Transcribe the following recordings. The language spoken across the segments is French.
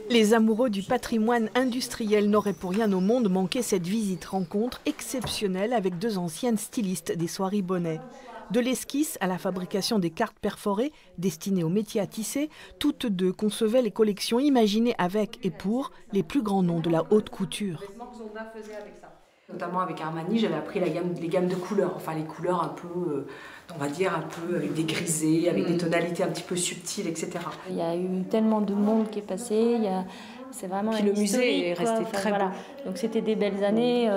Les amoureux du patrimoine industriel n'auraient pour rien au monde manqué cette visite-rencontre exceptionnelle avec deux anciennes stylistes des soieries Bonnet. De l'esquisse à la fabrication des cartes perforées destinées aux métiers à tisser, toutes deux concevaient les collections imaginées avec et pour les plus grands noms de la haute couture. Notamment avec Armani, j'avais appris les gammes de couleurs, enfin les couleurs un peu, on va dire, un peu avec des grisés, avec des tonalités un petit peu subtiles, etc. Il y a eu tellement de monde qui est passé, c'est vraiment Puis le musée est resté très beau. Donc c'était des belles années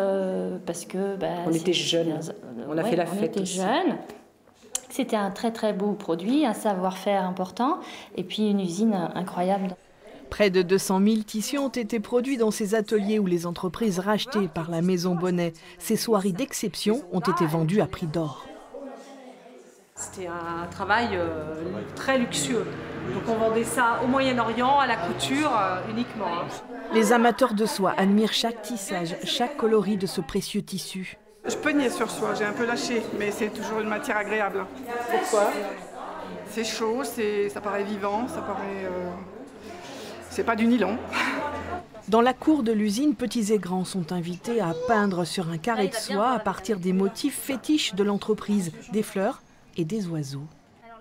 parce que... on était jeunes, on a fait la fête. On était aussi. Jeunes. C'était un très très beau produit, un savoir-faire important et puis une usine incroyable. Près de 200 000 tissus ont été produits dans ces ateliers où les entreprises rachetées par la maison Bonnet. Ces soieries d'exception ont été vendues à prix d'or. C'était un travail très luxueux. Donc on vendait ça au Moyen-Orient, à la couture uniquement. Les amateurs de soie admirent chaque tissage, chaque coloris de ce précieux tissu. Je peignais sur soie, j'ai un peu lâché, mais c'est toujours une matière agréable. Pourquoi? C'est chaud, ça paraît vivant, ça paraît... C'est pas du nylon. Dans la cour de l'usine, petits et grands sont invités à peindre sur un carré de soie à partir des motifs fétiches de l'entreprise, des fleurs et des oiseaux.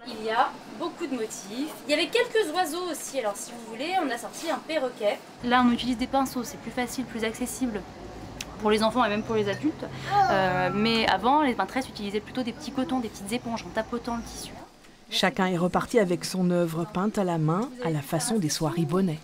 Il y a beaucoup de motifs. Il y avait quelques oiseaux aussi, alors si vous voulez, on a sorti un perroquet. Là, on utilise des pinceaux, c'est plus facile, plus accessible pour les enfants et même pour les adultes. Mais avant, les peintres utilisaient plutôt des petits cotons, des petites éponges en tapotant le tissu. Chacun est reparti avec son œuvre peinte à la main, à la façon des soieries Bonnet.